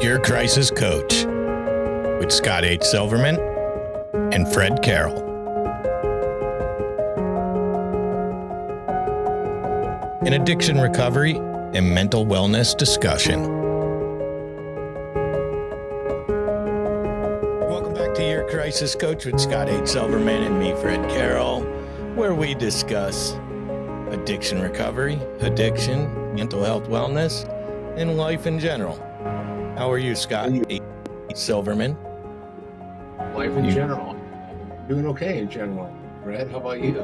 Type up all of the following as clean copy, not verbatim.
Your Crisis Coach with Scott H. Silverman and Fred Carroll. An addiction recovery and mental wellness discussion. Welcome back to Your Crisis Coach with Scott H. Silverman and me, Fred Carroll, where we discuss addiction recovery, addiction, mental health wellness, and life in general. How are you, Scott H. Silverman? Life in general. Doing okay in general. Fred, how about you?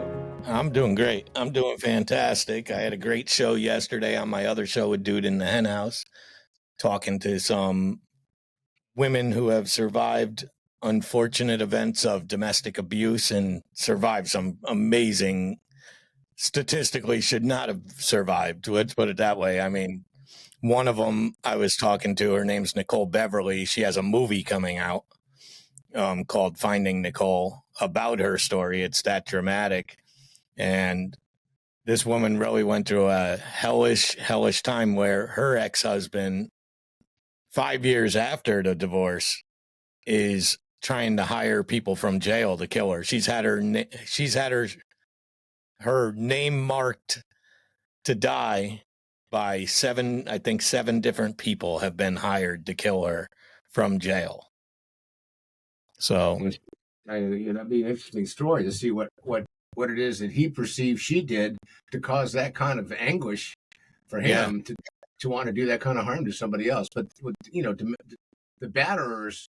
I'm doing great. I'm doing fantastic. I had a great show yesterday on my other show with DUDE in the Henhouse, talking to some women who have survived unfortunate events of domestic abuse and survived some amazing, statistically should not have survived. Let's put it that way. I mean, one of them I was talking to, her name's Nicole Beverly. She has a movie coming out called Finding Nicole about her story. It's that dramatic. And this woman really went through a hellish time where her ex-husband, 5 years after the divorce, is trying to hire people from jail to kill her. She's had her name marked to die by seven different people have been hired to kill her from jail. So That'd be an interesting story to see what it is that he perceived she did to cause that kind of anguish for him to want to do that kind of harm to somebody else. But the batterers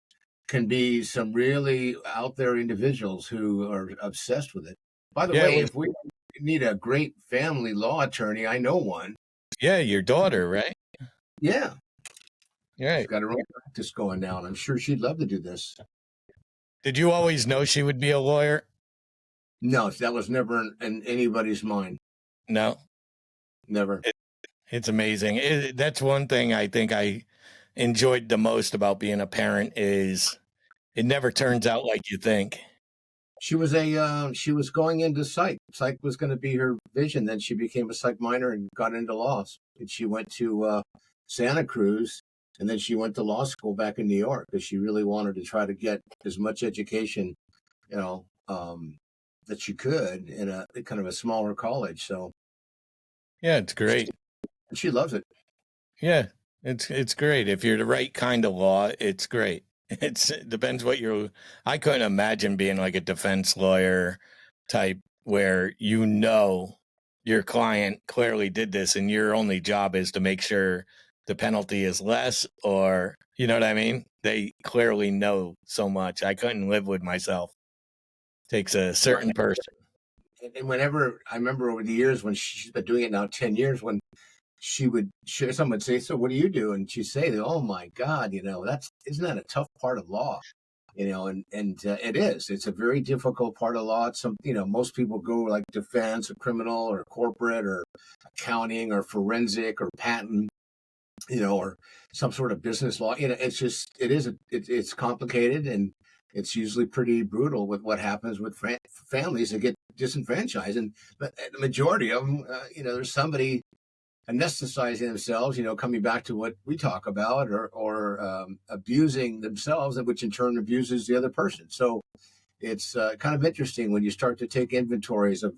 can be some really out there individuals who are obsessed with it. By the way, if we need a great family law attorney, I know one. Yeah, your daughter, right? Yeah. Right. She's got her own practice going now, and I'm sure she'd love to do this. Did you always know she would be a lawyer? No, that was never in anybody's mind. No? Never. It's amazing. That's one thing I think I enjoyed the most about being a parent is it never turns out like you think. She was going into psych. Psych was going to be her vision. Then she became a psych minor and got into law. And she went to Santa Cruz, and then she went to law school back in New York because she really wanted to try to get as much education, that she could in a kind of a smaller college. So, yeah, it's great. She loves it. Yeah, it's great. If you're the right kind of law, it's great. It depends what I couldn't imagine being like a defense lawyer type where your client clearly did this and your only job is to make sure the penalty is less, or you know what I mean? They clearly know so much. I couldn't live with myself. Takes a certain person. And whenever I remember over the years when she's been doing it now 10 years, when someone would say, "So what do you do?" And she'd say, "Oh my God, isn't that a tough part of law?" And it is. It's a very difficult part of law. It's most people go like defense or criminal or corporate or accounting or forensic or patent, or some sort of business law. It's complicated, and it's usually pretty brutal with what happens with families that get disenfranchised. And but the majority of them, there's somebody anesthetizing themselves, coming back to what we talk about, or abusing themselves, which in turn abuses the other person. So it's kind of interesting when you start to take inventories of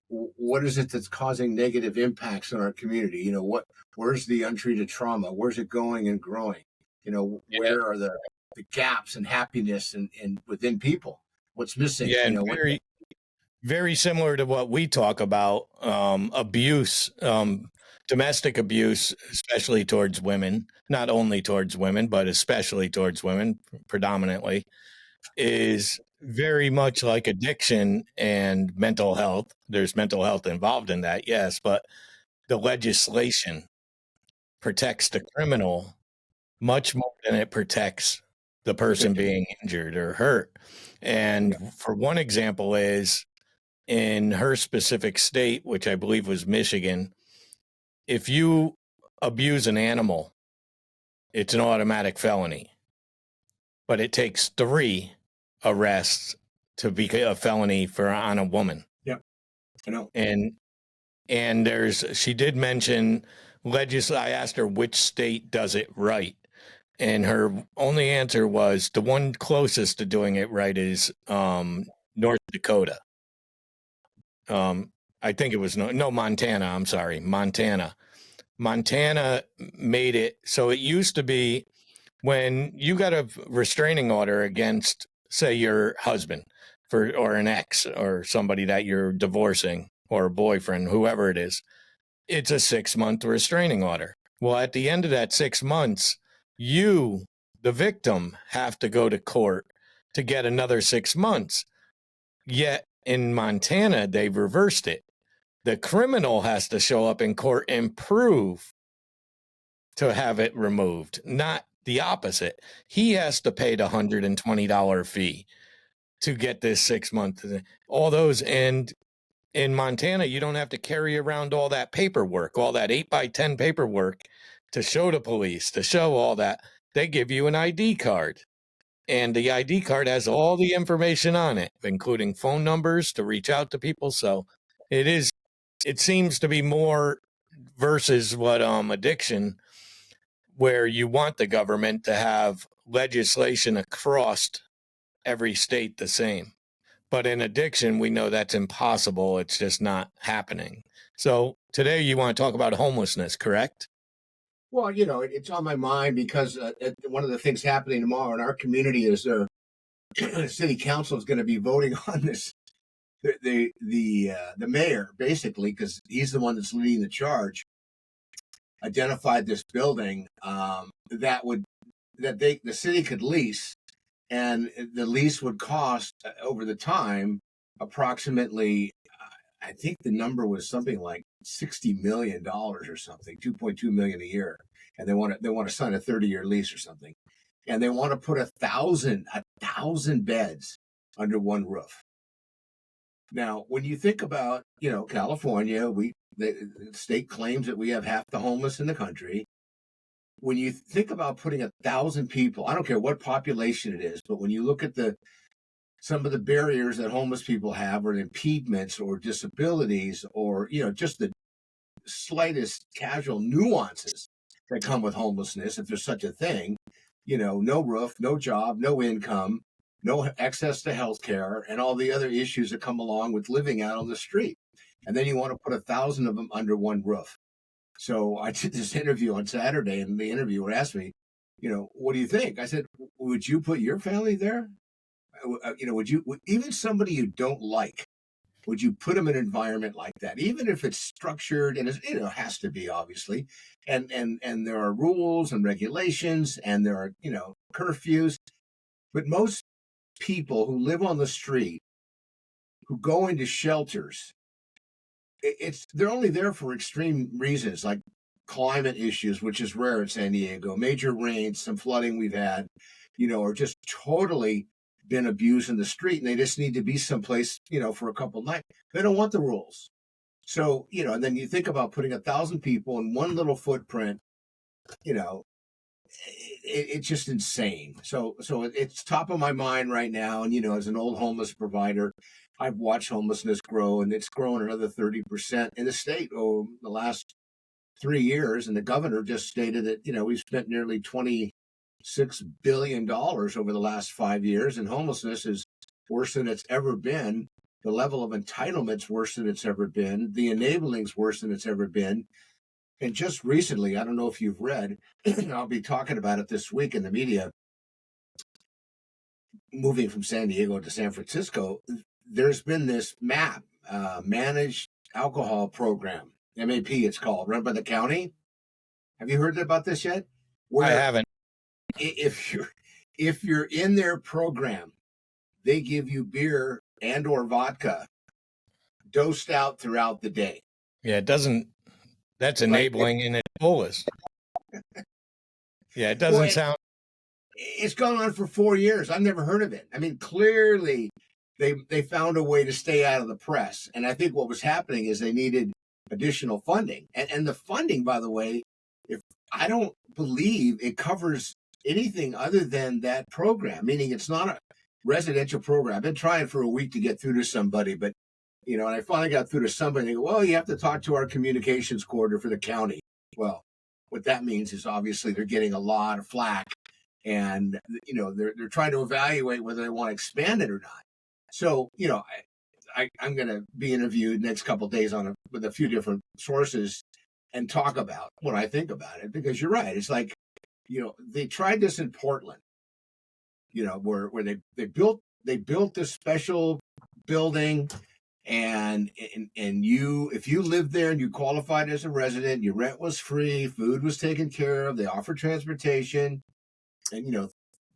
what is it that's causing negative impacts on our community. Where's the untreated trauma? Where's it going and growing? Where are the gaps in happiness and within people? What's missing? Yeah, and very similar to what we talk about, abuse, domestic abuse, especially towards women, not only towards women, but especially towards women predominantly, is very much like addiction and mental health. There's mental health involved in that, yes, but the legislation protects the criminal much more than it protects the person being injured or hurt. And for one example is, in her specific state, which I believe was Michigan, if you abuse an animal, it's an automatic felony. But it takes 3 arrests to be a felony on a woman. Yeah, I know. And she did mention I asked her which state does it right. And her only answer was the one closest to doing it right is North Dakota. I think it was Montana. I'm sorry, Montana. Montana made it so it used to be when you got a restraining order against, say, your husband or an ex or somebody that you're divorcing or a boyfriend, whoever it is, it's a 6-month restraining order. Well, at the end of that 6 months, you, the victim, have to go to court to get another 6 months. Yet in Montana, they've reversed it. The criminal has to show up in court and prove to have it removed, not the opposite. He has to pay the $120 fee to get this 6 months. All those, and in Montana, you don't have to carry around all that paperwork, all that 8x10 paperwork to show the police, to show all that. They give you an ID card, and the ID card has all the information on it, including phone numbers to reach out to people. So it seems to be more versus what addiction, where you want the government to have legislation across every state the same. But in addiction, we know that's impossible. It's just not happening. So today you want to talk about homelessness, correct? Well, it's on my mind because one of the things happening tomorrow in our community is the city council is going to be voting on this. The mayor, basically, because he's the one that's leading the charge, identified this building that the city could lease, and the lease would cost over the time approximately, I think the number was something like $60 million or something, 2.2 million a year, and they want to sign a 30-year lease or something, and they want to put 1,000 beds under one roof. Now, when you think about California, the state claims that we have half the homeless in the country. When you think about putting 1,000 people, I don't care what population it is, but when you look at some of the barriers that homeless people have, or impediments or disabilities, or just the slightest casual nuances that come with homelessness, if there's such a thing, no roof, no job, no income, no access to health care, and all the other issues that come along with living out on the street. And then you want to put 1,000 of them under one roof. So I did this interview on Saturday, and the interviewer asked me, what do you think? I said, would you put your family there? Would you, even somebody you don't like, would you put them in an environment like that, even if it's structured and it has to be, obviously, and there are rules and regulations, and there are curfews, but most people who live on the street, who go into shelters, they're only there for extreme reasons, like climate issues, which is rare in San Diego, major rains, some flooding we've had, or just totally been abused in the street, and they just need to be someplace, for a couple of nights. They don't want the rules. So, and then you think about putting 1,000 people in one little footprint, it's just insane. So it's top of my mind right now. And, as an old homeless provider, I've watched homelessness grow, and it's grown another 30% in the state over the last 3 years. And the governor just stated that, we've spent nearly $26 billion over the last 5 years, and homelessness is worse than it's ever been. The level of entitlement's worse than it's ever been. The enabling's worse than it's ever been. And just recently, I don't know if you've read, I'll be talking about it this week in the media, moving from San Diego to San Francisco, there's been this MAP, Managed Alcohol Program, MAP it's called, run by the county. Have you heard about this yet? I haven't. If you're in their program, they give you beer and or vodka dosed out throughout the day. Yeah, that's enabling in its fullest. Yeah, it doesn't sound. It's gone on for 4 years. I've never heard of it. I mean, clearly they found a way to stay out of the press. And I think what was happening is they needed additional funding. And the funding, by the way, I don't believe it covers anything other than that program, meaning it's not a residential program. I've been trying for a week to get through to somebody, but and I finally got through to somebody. They go, well, you have to talk to our communications coordinator for the county. Well, what that means is obviously they're getting a lot of flack and they're trying to evaluate whether they want to expand it or not. So I'm going to be interviewed next couple of days with a few different sources and talk about what I think about it, because you're right. It's like, they tried this in Portland, where they built this special building, and if you lived there and you qualified as a resident, your rent was free, food was taken care of, they offered transportation and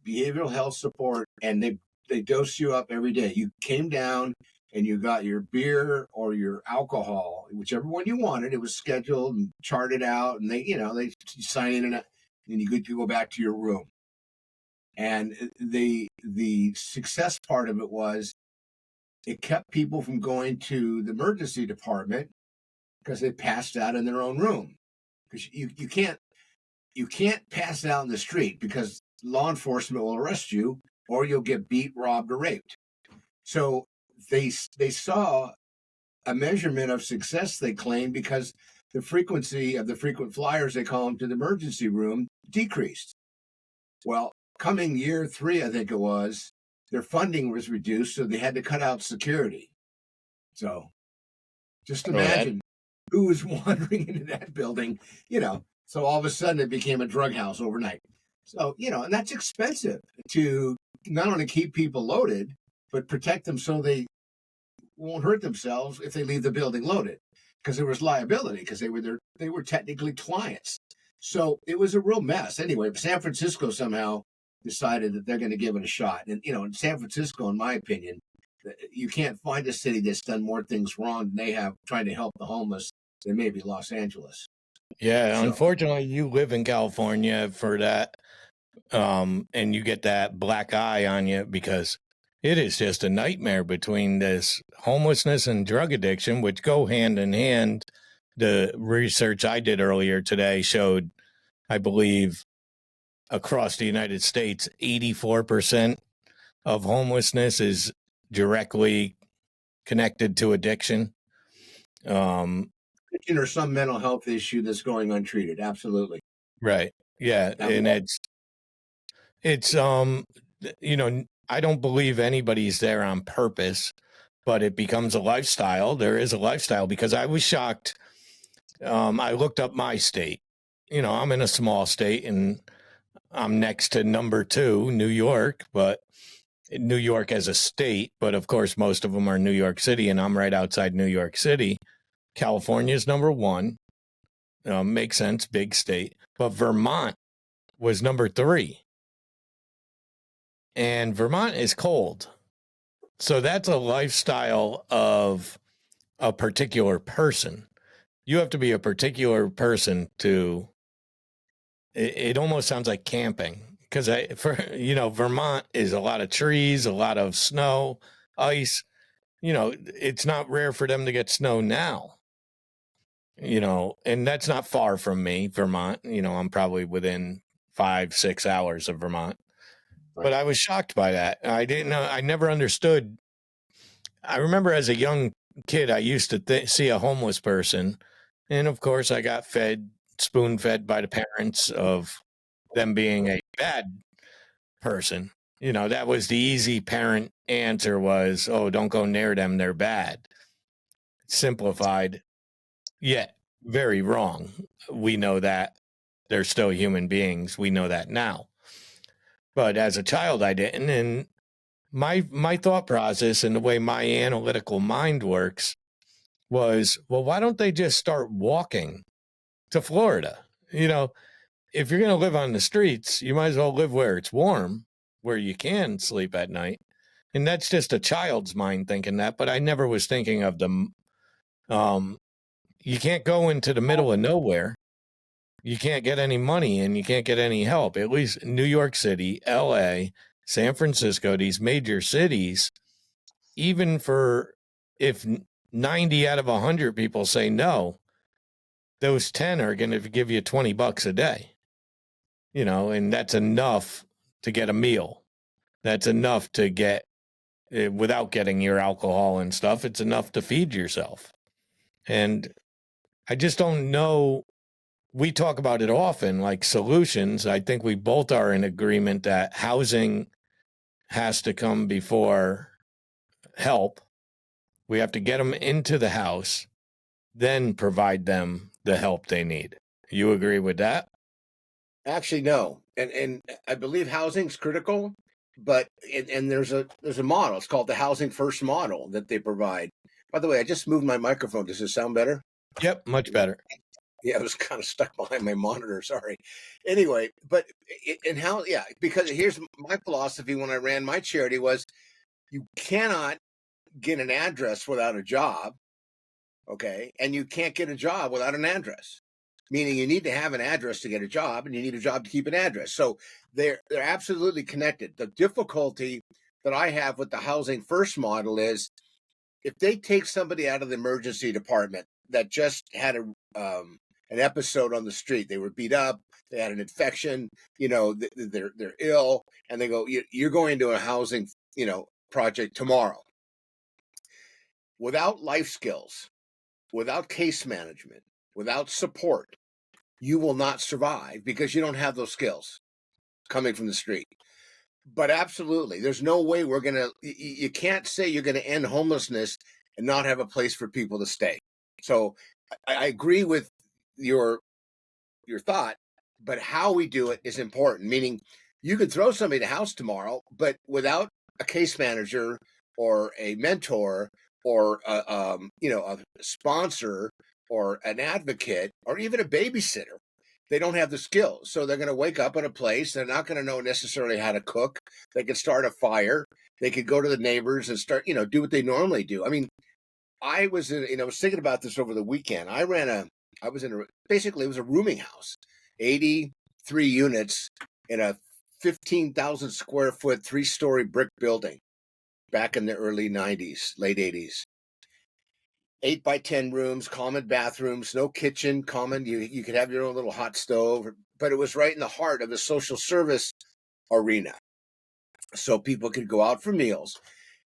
behavioral health support, and they dose you up every day. You came down and you got your beer or your alcohol, whichever one you wanted. It was scheduled and charted out, and they sign in, and then you could go back to your room. And the success part of it was it kept people from going to the emergency department because they passed out in their own room. Because you can't pass out in the street, because law enforcement will arrest you, or you'll get beat, robbed, or raped. So they saw a measurement of success, they claimed, because the frequency of the frequent flyers, they call them, to the emergency room decreased. Well, coming year 3, I think it was, their funding was reduced, so they had to cut out security. So just imagine who was wandering into that building, So all of a sudden it became a drug house overnight. So, and that's expensive to not only keep people loaded, but protect them so they won't hurt themselves if they leave the building loaded, because there was liability, because they were technically clients. So it was a real mess. Anyway, San Francisco somehow decided that they're going to give it a shot. And, in San Francisco, in my opinion, you can't find a city that's done more things wrong than they have trying to help the homeless than maybe Los Angeles. Yeah, unfortunately, you live in California for that, and you get that black eye on you, because it is just a nightmare between this homelessness and drug addiction, which go hand in hand. The research I did earlier today showed, I believe, across the United States, 84% of homelessness is directly connected to addiction. Or some mental health issue that's going untreated. Absolutely. Right. Yeah. And it's I don't believe anybody's there on purpose, but it becomes a lifestyle. There is a lifestyle, because I was shocked. I looked up my state. I'm in a small state, and I'm next to number 2, New York, but New York as a state, but of course, most of them are New York City, and I'm right outside New York City. California is number 1. Makes sense, big state. But Vermont was number 3. And Vermont is cold. So that's a lifestyle of a particular person. You have to be a particular person to, it almost sounds like camping, because Vermont is a lot of trees, a lot of snow, ice. It's not rare for them to get snow now. And that's not far from me, Vermont. I'm probably within 5-6 hours of Vermont. Right. But I was shocked by that. I didn't know. I never understood. I remember as a young kid, I used to see a homeless person. And of course, I got spoon-fed by the parents of them being a bad person. That was the easy parent answer was, oh, don't go near them, they're bad. Simplified. Yeah, very wrong. We know that they're still human beings. We know that now. But as a child, I didn't. And my thought process and the way my analytical mind works was, well, why don't they just start walking to Florida? If you're going to live on the streets, you might as well live where it's warm, where you can sleep at night. And that's just a child's mind thinking that. But I never was thinking of them. You can't go into the middle of nowhere. You can't get any money and you can't get any help. At least New York City, LA, San Francisco, these major cities, even if 90 out of 100 people say no, those 10 are going to give you $20 a day, and that's enough to get a meal. That's enough to get, without getting your alcohol and stuff, it's enough to feed yourself. And I just don't know we talk about it often, like solutions. I think we both are in agreement that housing has to come before help. We have to get them into the house, then provide them the help they need. You agree with that? Actually, no. And I believe housing's critical, but and there's a model. It's called the housing first model that they provide. By the way, I just moved my microphone. Does it sound better? Yep, much better. Yeah, it was kind of stuck behind my monitor. Sorry. Anyway, but and how? Yeah, because here's my philosophy when I ran my charity was you cannot get an address without a job, okay, and you can't get a job without an address. Meaning you need to have an address to get a job, and you need a job to keep an address. So they're absolutely connected. The difficulty that I have with the housing first model is if they take somebody out of the emergency department that just had an episode on the street, they were beat up, they had an infection, they're ill, and they go, you're going to a housing, project tomorrow. Without life skills, without case management, without support, you will not survive because you don't have those skills coming from the street. But absolutely, there's no way we're going to, you can't say you're going to end homelessness and not have a place for people to stay. So I agree with your thought, but how we do it is important. Meaning you could throw somebody in the house tomorrow, but without a case manager or a mentor or a sponsor or an advocate or even a babysitter, they don't have the skills. So they're going to wake up in a place. They're not going to know necessarily how to cook. They could start a fire. They could go to the neighbors and start, do what they normally do. I mean, I was thinking about this over the weekend. Basically it was a rooming house, 83 units in a 15,000 square foot, 3-story brick building back in the early 90s, late 80s. 8 by 10 rooms, common bathrooms, no kitchen, common. You could have your own little hot stove, but it was right in the heart of the social service arena. So people could go out for meals.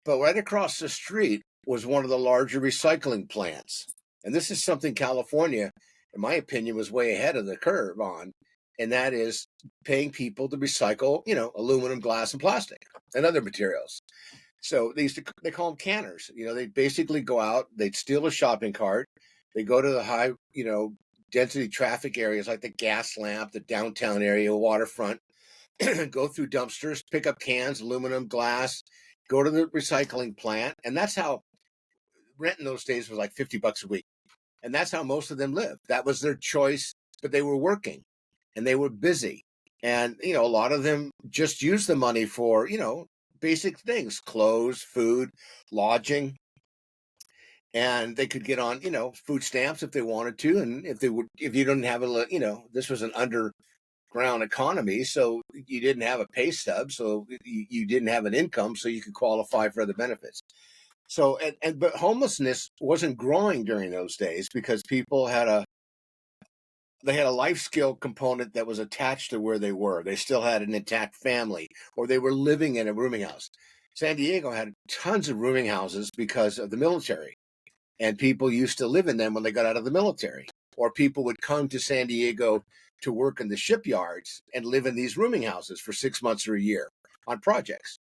But right across the street was one of the larger recycling plants. And this is something California, in my opinion, was way ahead of the curve on. And that is paying people to recycle, aluminum, glass, and plastic and other materials. So they call them canners. They'd basically go out, they'd steal a shopping cart, they go to the high, density traffic areas like the gas lamp, the downtown area, waterfront, go through dumpsters, pick up cans, aluminum, glass, go to the recycling plant. And that's how rent in those days was like $50 a week. And that's how most of them lived. That was their choice, but they were working and they were busy. And, a lot of them just used the money for, basic things, clothes, food, lodging. And they could get on, food stamps if they wanted to. And if you didn't have this was an underground economy. So you didn't have a pay stub. So you didn't have an income. So you could qualify for other benefits. So, but homelessness wasn't growing during those days because people had a life skill component that was attached to where they were. They still had an intact family, or they were living in a rooming house. San Diego had tons of rooming houses because of the military, and people used to live in them when they got out of the military, or people would come to San Diego to work in the shipyards and live in these rooming houses for 6 months or a year on projects.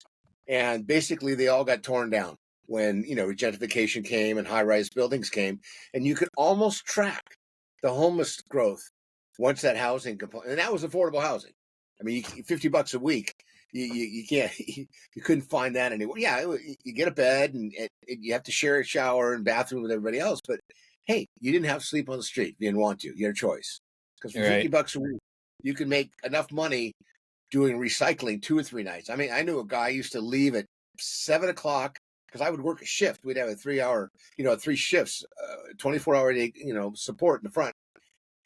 And basically they all got torn down when, gentrification came and high-rise buildings came, and you could almost track the homeless growth once that housing component, and that was affordable housing. I mean, $50 a week, you can't, you couldn't find that anywhere. Yeah, you get a bed and you have to share a shower and bathroom with everybody else, but hey, you didn't have to sleep on the street. You didn't want to. You had a choice because for $50 a week, you could make enough money doing recycling 2 or 3 nights. I mean, I knew a guy used to leave at 7 o'clock because I would work a shift. We'd have a 3-hour, 3 shifts, 24-hour day, support in the front.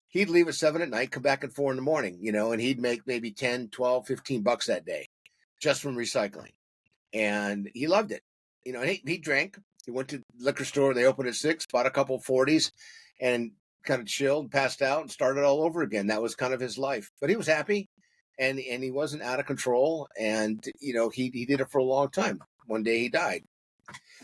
He'd leave at 7 at night, come back at 4 in the morning, and he'd make maybe 10, 12, $15 that day just from recycling. And he loved it. And he drank. He went to the liquor store. They opened at 6, bought a couple 40s and kind of chilled, passed out and started all over again. That was kind of his life. But he was happy and he wasn't out of control. And, he did it for a long time. One day he died.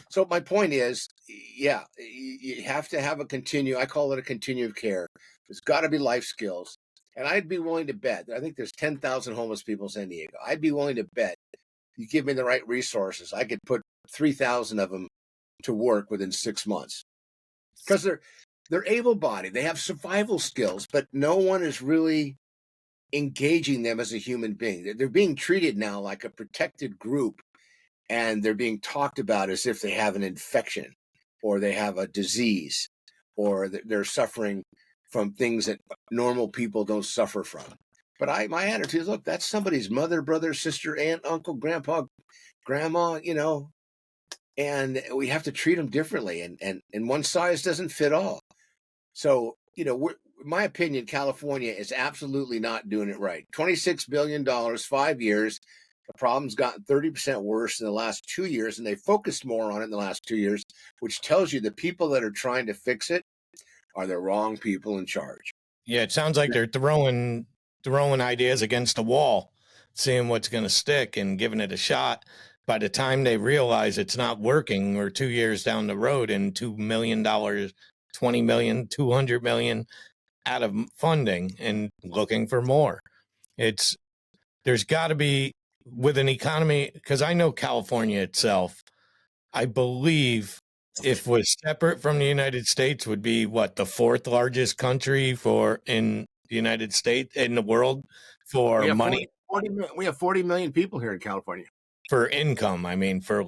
So my point is, yeah, you have to have I call it a continuum of care. There's got to be life skills. And I'd be willing to bet, I think there's 10,000 homeless people in San Diego. I'd be willing to bet you give me the right resources, I could put 3,000 of them to work within 6 months. Because they're able-bodied, they have survival skills, but no one is really engaging them as a human being. They're being treated now like a protected group, and they're being talked about as if they have an infection or they have a disease or they're suffering from things that normal people don't suffer from. But my attitude is, look, that's somebody's mother, brother, sister, aunt, uncle, grandpa, grandma, and we have to treat them differently. And one size doesn't fit all. So, in my opinion, California is absolutely not doing it right. $26 billion, 5 years. The problem's gotten 30% worse in the last 2 years, and they focused more on it in the last 2 years, which tells you the people that are trying to fix it are the wrong people in charge. Yeah, it sounds like they're throwing ideas against the wall, seeing what's going to stick and giving it a shot. By the time they realize it's not working, or 2 years down the road and $2 million, $20 million, $200 million out of funding and looking for more. There's got to be, with an economy, because I know California itself, I believe if was separate from the United States would be the fourth largest country in the United States, in the world, for money. We have 40 million people here in California. For income, I mean, for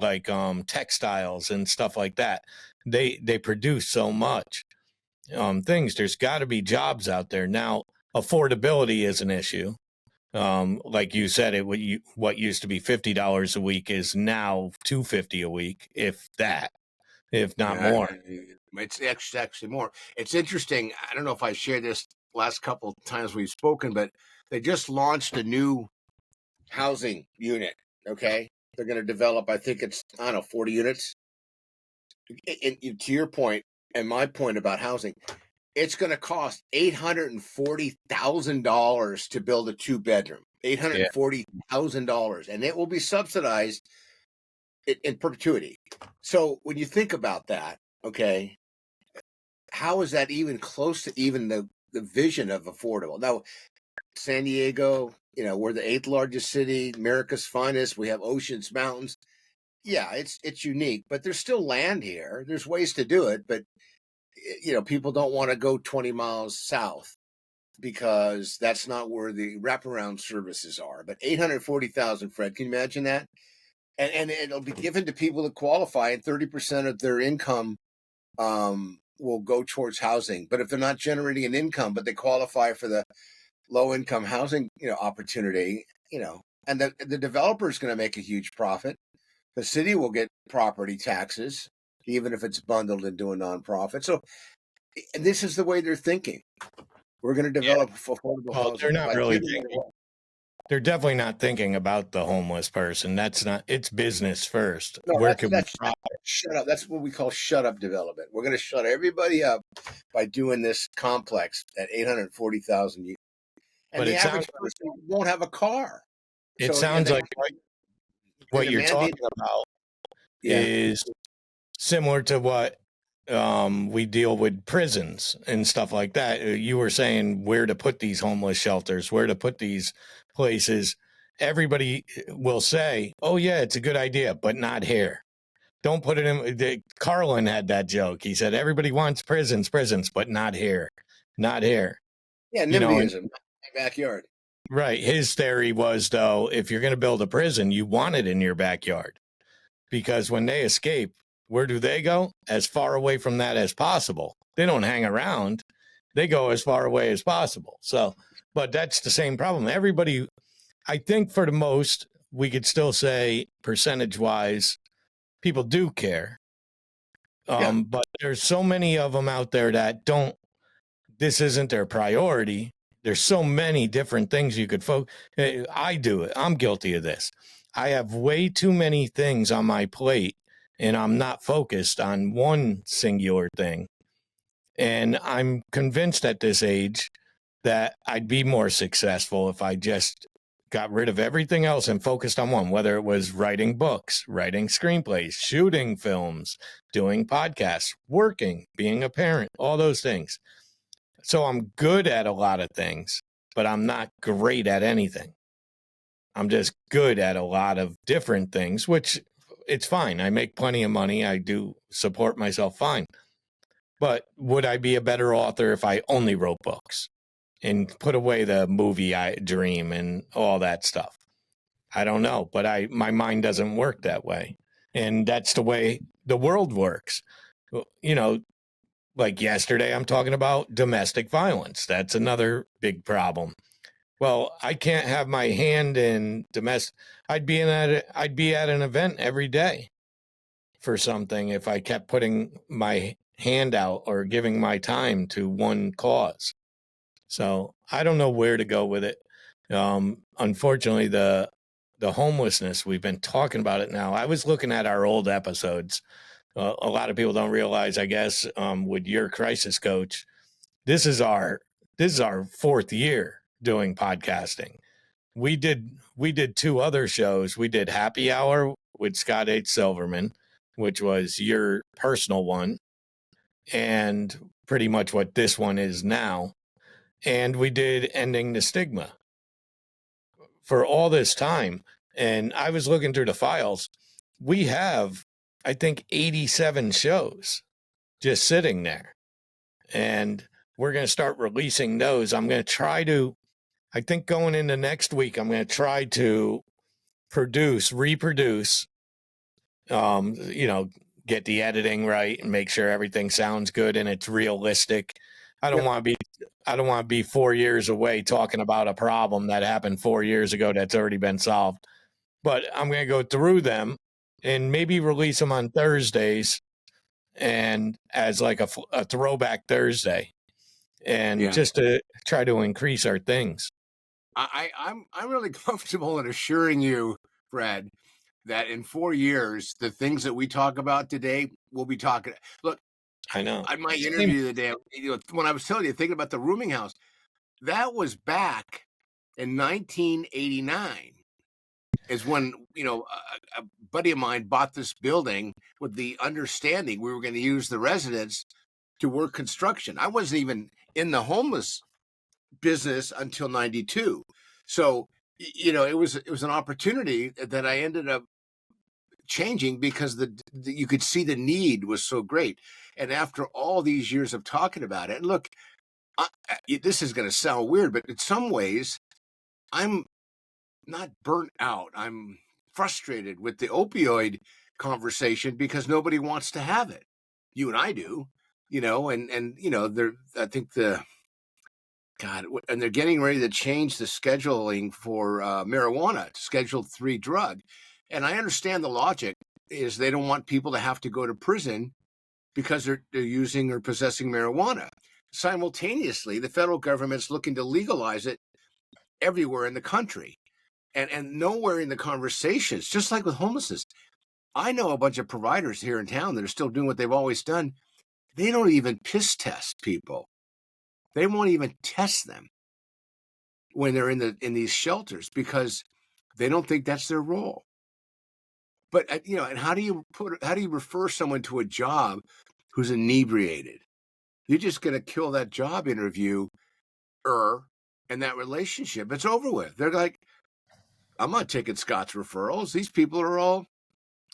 textiles and stuff like that. They produce so much things. There's got to be jobs out there. Now, affordability is an issue. Like you said, what used to be $50 a week is now $250 a week, if not more. It's actually more. It's interesting. I don't know if I shared this last couple of times we've spoken, but they just launched a new housing unit. Okay, they're going to develop, I think it's, 40 units. And to your point and my point about housing, it's going to cost $840,000 to build a 2-bedroom. $840,000, and it will be subsidized in perpetuity. So when you think about that, okay, how is that even close to even the vision of affordable? Now, San Diego, we're the 8th largest city, America's finest. We have oceans, mountains. Yeah, it's unique, but there's still land here. There's ways to do it, but people don't want to go 20 miles south because that's not where the wraparound services are. But 840,000, Fred, can you imagine that? And it'll be given to people that qualify, and 30% of their income will go towards housing. But if they're not generating an income, but they qualify for the low income housing, opportunity, and the developer is going to make a huge profit. The city will get property taxes, even if it's bundled into a nonprofit. So, and this is the way they're thinking. We're going to develop affordable housing. They're not really thinking. They're definitely not thinking about the homeless person. It's business first. No, shut up. That's what we call shut up development. We're going to shut everybody up by doing this complex at 840,000. And the average person won't have a car. It sounds like what you're talking about is similar to what we deal with prisons and stuff like that. You were saying where to put these homeless shelters, where to put these places. Everybody will say, oh yeah, it's a good idea, but not here. Don't put it in. Carlin had that joke. He said, everybody wants prisons, but not here. Not here. Yeah, NIMBYism, my backyard. Right. His theory was, though, if you're going to build a prison, you want it in your backyard. Because when they escape, where do they go? As far away from that as possible. They don't hang around. They go as far away as possible. So, but that's the same problem. Everybody, I think for the most, we could still say percentage-wise, people do care. But there's so many of them out there that this isn't their priority. There's so many different things you could focus. I do it. I'm guilty of this. I have way too many things on my plate, and I'm not focused on one singular thing. And I'm convinced at this age that I'd be more successful if I just got rid of everything else and focused on one, whether it was writing books, writing screenplays, shooting films, doing podcasts, working, being a parent, all those things. So I'm good at a lot of things, but I'm not great at anything. I'm just good at a lot of different things, which it's fine. I make plenty of money. I do support myself fine. But would I be a better author if I only wrote books and put away the movie dream and all that stuff? I don't know, but my mind doesn't work that way. And that's the way the world works. You know, like yesterday, I'm talking about domestic violence. That's another big problem. Well, I can't have my hand in domestic. I'd be at an event every day for something if I kept putting my hand out or giving my time to one cause. So I don't know where to go with it. Unfortunately, the homelessness, we've been talking about it now. I was looking at our old episodes. A lot of people don't realize, I guess, with your crisis coach, this is our fourth year doing podcasting. We did two other shows. We did Happy Hour with Scott H. Silverman, which was your personal one, and pretty much what this one is now. And we did Ending the Stigma for all this time. And I was looking through the files. We have, I think, 87 shows just sitting there. And we're going to start releasing those. I'm going to try to, I think going into next week, I'm going to try to reproduce, get the editing right and make sure everything sounds good and it's realistic. I don't want to be 4 years away talking about a problem that happened 4 years ago that's already been solved. But I'm going to go through them and maybe release them on Thursdays and as like a throwback Thursday, and just to try to increase our things. I'm really comfortable in assuring you, Fred, that in 4 years, the things that we talk about today, we'll be talking. Look, I know. on my interview today, when I was telling you, thinking about the rooming house, that was back in 1989. Is when a buddy of mine bought this building with the understanding we were going to use the residents to work construction. I wasn't even in the homeless business until 92. So, it was an opportunity that I ended up changing because you could see the need was so great. And after all these years of talking about it, and look, this is going to sound weird, but in some ways, I'm not burnt out. I'm frustrated with the opioid conversation because nobody wants to have it. You and I do, I think and they're getting ready to change the scheduling for marijuana to Schedule 3 drug. And I understand the logic is they don't want people to have to go to prison because they're using or possessing marijuana. Simultaneously, the federal government's looking to legalize it everywhere in the country. And nowhere in the conversations, just like with homelessness. I know a bunch of providers here in town that are still doing what they've always done. They don't even piss test people. They won't even test them when they're in these shelters because they don't think that's their role. But and how do you refer someone to a job who's inebriated? You're just going to kill that job interview and that relationship. It's over with. They're like, I'm not taking Scott's referrals. These people are all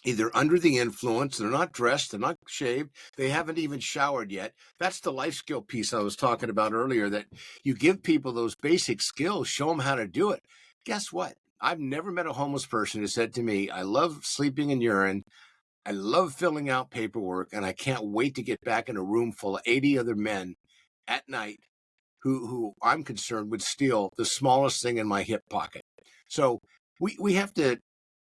either under the influence, they're not dressed, they're not shaved, they haven't even showered yet. That's the life skill piece I was talking about earlier, that you give people those basic skills, show them how to do it. Guess what? I've never met a homeless person who said to me, I love sleeping in urine, I love filling out paperwork, and I can't wait to get back in a room full of 80 other men at night who I'm concerned would steal the smallest thing in my hip pocket. So we have to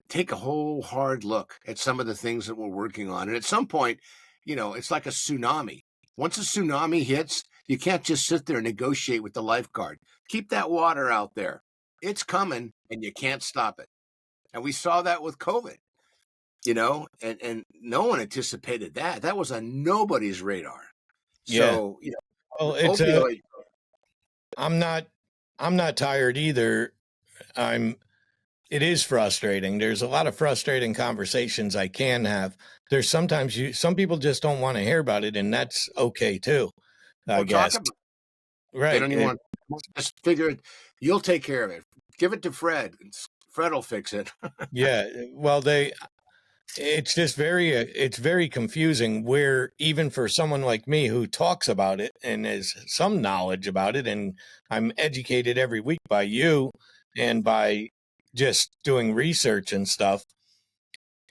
take a whole hard look at some of the things that we're working on. And at some point, it's like a tsunami. Once a tsunami hits, you can't just sit there and negotiate with the lifeguard. Keep that water out there. It's coming and you can't stop it. And we saw that with COVID, and no one anticipated that. That was on nobody's radar. So, well, opioid. I'm not tired either. It is frustrating. There's a lot of frustrating conversations I can have. There's sometimes some people just don't want to hear about it, and that's okay too, I guess. They Right. don't even want to just figure it. You'll take care of it. Give it to Fred. Fred will fix it. Yeah. Well, it's just it's very confusing where even for someone like me who talks about it and has some knowledge about it, and I'm educated every week by you and by just doing research and stuff.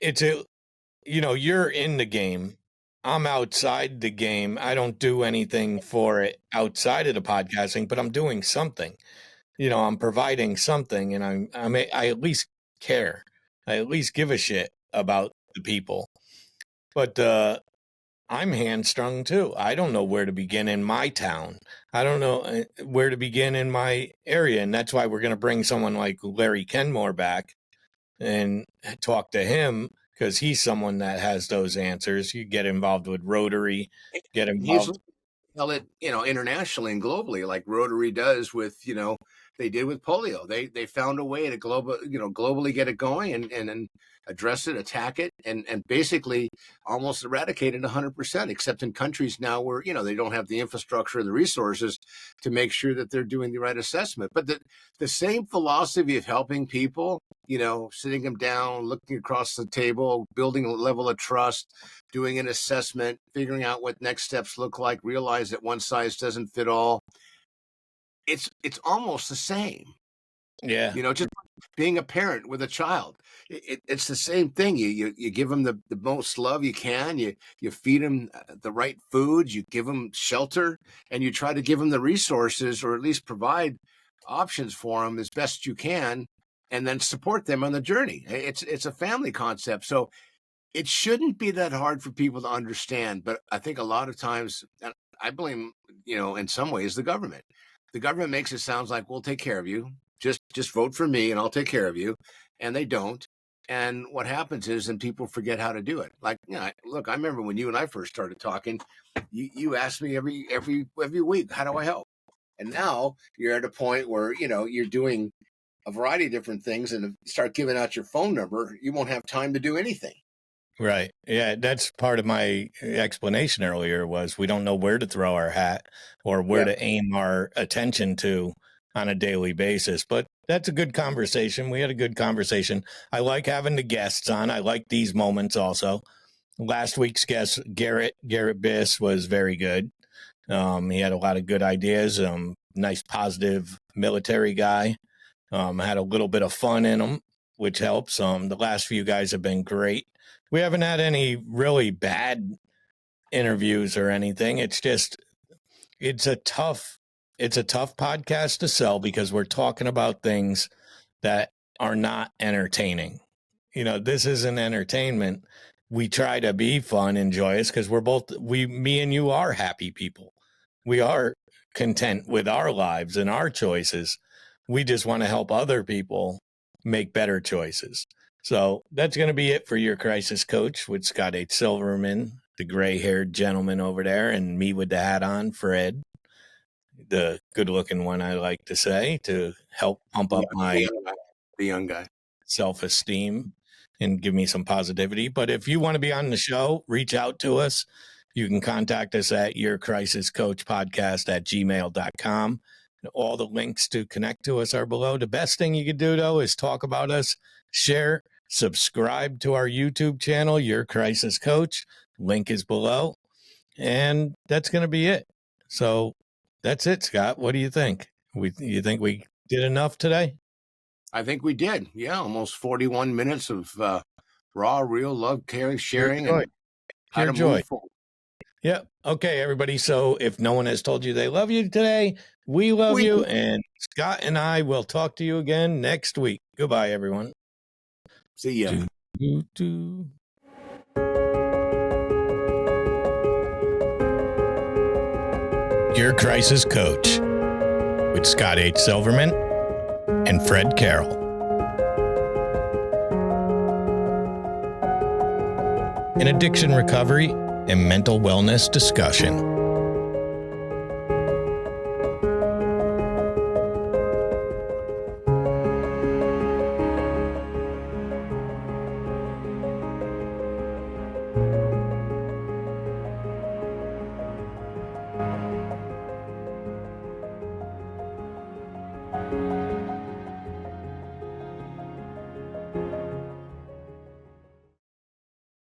You're in the game. I'm outside the game. I don't do anything for it outside of the podcasting, but I'm doing something. I'm providing something, and I at least care. I at least give a shit about the people. But I'm hamstrung too. I don't know where to begin in my town. I don't know where to begin in my area, and that's why we're going to bring someone like Larry Kenmore back and talk to him, because he's someone that has those answers. You get involved with Rotary, get He's involved. tell it, internationally and globally, like Rotary does with, they did with polio. They found a way to globally get it going and then address it, attack it, and basically almost eradicate it 100%, except in countries now where, they don't have the infrastructure or the resources to make sure that they're doing the right assessment. But the same philosophy of helping people, sitting them down, looking across the table, building a level of trust, doing an assessment, figuring out what next steps look like, realize that one size doesn't fit all. It's almost the same. Yeah. Just being a parent with a child. It's the same thing. You give them the most love you can. You feed them the right foods. You give them shelter, and you try to give them the resources, or at least provide options for them as best you can, and then support them on the journey. It's a family concept. So it shouldn't be that hard for people to understand, but I think a lot of times, and I blame, in some ways, the government. The government makes it sound like, we'll take care of you. Just vote for me and I'll take care of you. And they don't. And what happens is, then people forget how to do it. Like, look, I remember when you and I first started talking, you asked me every week, how do I help? And now you're at a point where, you're doing a variety of different things, and if you start giving out your phone number, you won't have time to do anything. Right. Yeah, that's part of my explanation earlier, was we don't know where to throw our hat or where to aim our attention to on a daily basis. But that's a good conversation. We had a good conversation. I like having the guests on. I like these moments also. Last week's guest, Garrett Biss, was very good. He had a lot of good ideas. Nice, positive military guy. Had a little bit of fun in him, which helps. The last few guys have been great. We haven't had any really bad interviews or anything. It's a tough podcast to sell, because we're talking about things that are not entertaining. This isn't entertainment. We try to be fun and joyous, because me and you are happy people. We are content with our lives and our choices. We just want to help other people make better choices. So that's going to be it for Your Crisis Coach with Scott H. Silverman, the gray-haired gentleman over there, and me with the hat on, Fred, the good-looking one, I like to say, to help pump up my the young guy self-esteem and give me some positivity. But if you want to be on the show, reach out to us. You can contact us at yourcrisiscoachpodcast@gmail.com. All the links to connect to us are below. The best thing you can do, though, is talk about us, share, subscribe to our YouTube channel, Your Crisis Coach. Link is below. And that's going to be it. So that's it, Scott. What do you think? You think we did enough today? I think we did. Yeah, almost 41 minutes of raw, real love, caring, sharing, and how to move forward. Yep. Okay, everybody. So if no one has told you they love you today, we love you. And Scott and I will talk to you again next week. Goodbye, everyone. See ya. Your Crisis Coach with Scott H. Silverman and Fred Carroll. An addiction recovery and mental wellness discussion.